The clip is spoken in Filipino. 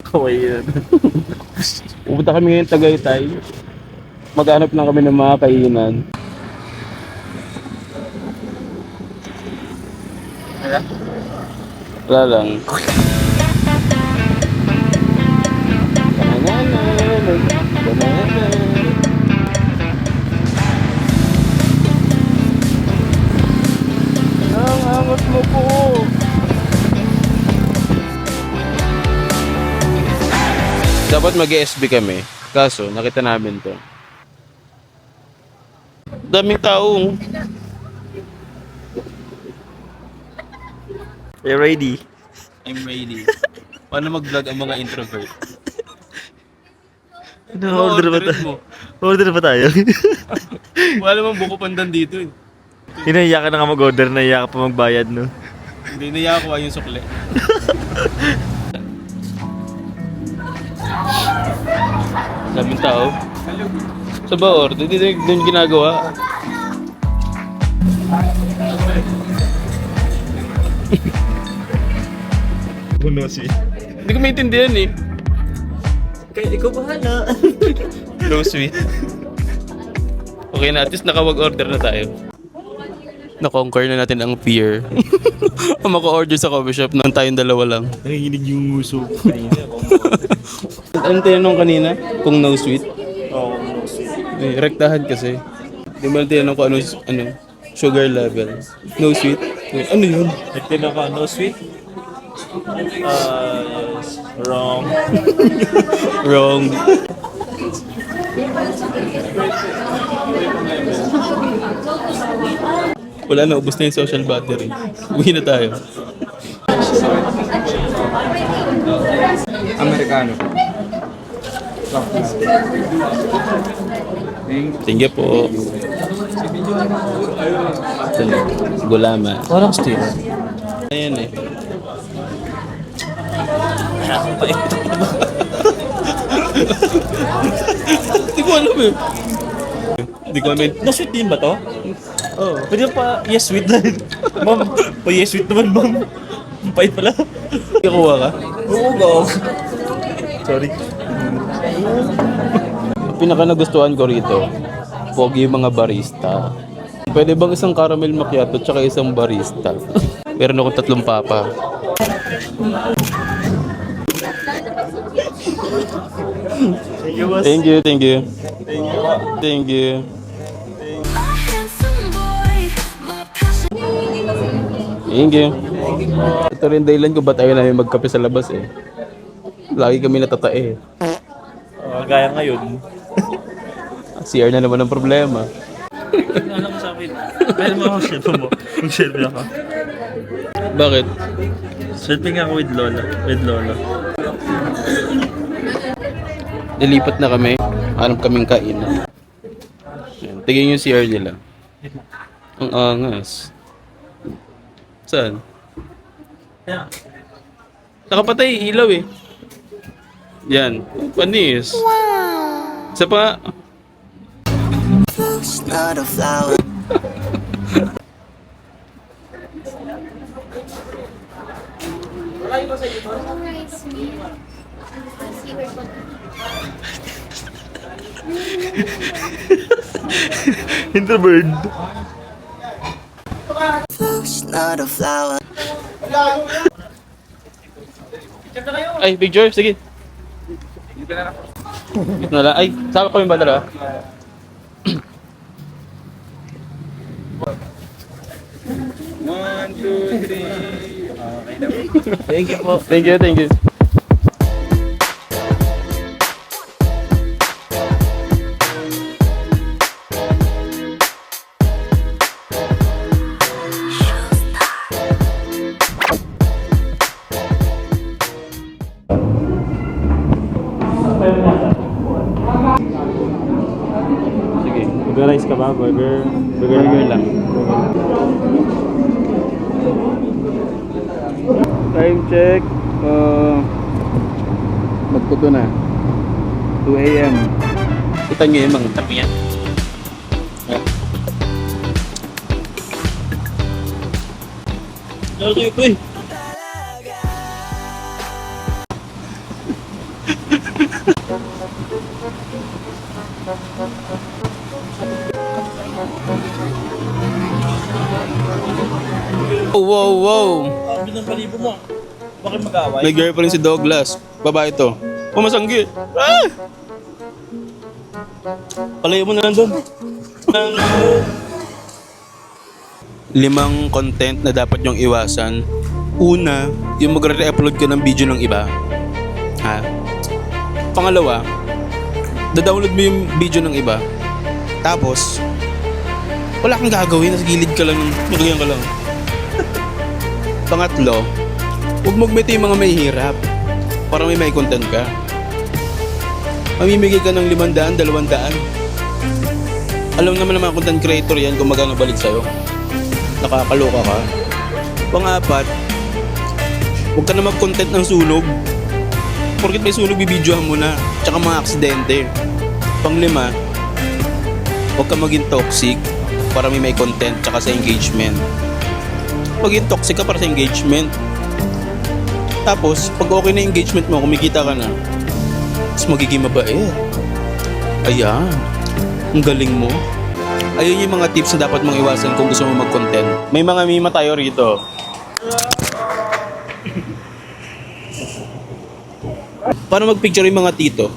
Kawaii yan. Pupunta kami ngayon Tagaytay. Maghanap lang kami ng mga kainan. Wala lang. Ang angot mo po. Dapat mag-SB kami. Kaso, nakita namin to. Daming tao. You ready? I'm ready. Paano mag-vlog ang mga introvert? Order ba tayo? Order ba tayo? Wala namang buko pandan dito eh. Hinahiya ka na nga mag-order, nahiya ka pa magbayad, no? Hindi naiyakuha yung sukle. Daming tao. Sa baor, hindi doon ginagawa. Puno si. Hindi ko maintindihan eh. Kaya ikaw bahala. No sweet. Okay na, at least nakawag-order na tayo. Na-conquer na natin ang fear. Maka-order sa coffee shop nang tayong dalawa lang. Nanginginig yung nguso. Anong tinanong kanina? Kung no sweet? Oo, no sweet. Eh, rektahan kasi. Di ba tinanong ko ano, sugar level? No sweet? Ano yun? Nagtinang ka, no sweet? Yes. Wrong. Wrong. Wala na, ubos na yung social battery. Uwi na tayo. Amerikano. Thank you po. Gulama. Parang steel. Ayan eh. Hindi ko alam eh. Hindi ko alam. No sweet din ba to? Oo. Pwede pa yes sweet na. Ma'am, pa yes sweet naman, ma'am. Ang pait pala. Ikakuha ka? Oo, go. Sorry. Ang pinaka nagustuhan ko rito, pogi yung mga barista. Pwede bang isang caramel macchiato tsaka isang barista? Meron akong 3 papa. Thank you, boss. Thank you, thank you. Thank you. Thank you. Thank you. Ito rin dahilan ko ba't ayaw namin magkape sa labas eh. Lagi kami natatae. Gaya ngayon. CR na naman ang problema. Alam mo sa akin. Pwede mo ako share mo. Mag-share ako. Bakit? Selfie nga ako with Lola. With Lola. Nilipat na kami. Hanap kaming kainan. Ayan, tignan yung CR nila. Ang angas. Saan? Yeah. Nakapatay, ilaw eh. Yan. Panis. Wow. Isa pa. Not a flower. Introvert. Not a flower. Ay, picture. Sige. Ito na lang. Ay, sama kami ba dalawa? One, two, three. Thank you po. Thank you, thank you. Sige. Burger ka ba? Burger? Burger lang. Time check. Magputo na. 2 a.m. Kita nyo yung mga tabi yan. Okay, ito eh. Oh, wow, wow. Sabi ng balibo mo. Bakit mag-away? May girlfriend si Douglas. Babae to. Pumasanggi. Ah! Palayo mo na lang doon. 5 content na dapat yung iwasan. Una, yung magre-upload ka ng video ng iba. Ha? Pangalawa, da-download mo yung video ng iba. Tapos, wala kang gagawin. Nasa gilid ka lang. Nagayan ka lang. Pangatlo, huwag magmete yung mga may hirap. Para may content ka. Mamimigay ka ng 500, 200. Alam naman ng mga content creator yan kung magkano balik sa'yo. Nakakaloka ka. Pang-apat, huwag ka na mag-content ng sunog. Porket may sunog, bibidyohan mo na. Tsaka mga aksidente. Pang-5, huwag ka maging toxic para may content tsaka sa engagement. Maging toxic ka para sa engagement. Tapos, pag okay na yung engagement mo, kumikita ka na, mas magiging mabait. Ayan. Ang galing mo. Ayun yung mga tips na dapat mong iwasan kung gusto mo mag-content. May mga mima tayo rito. Paano mag-picture yung mga tito?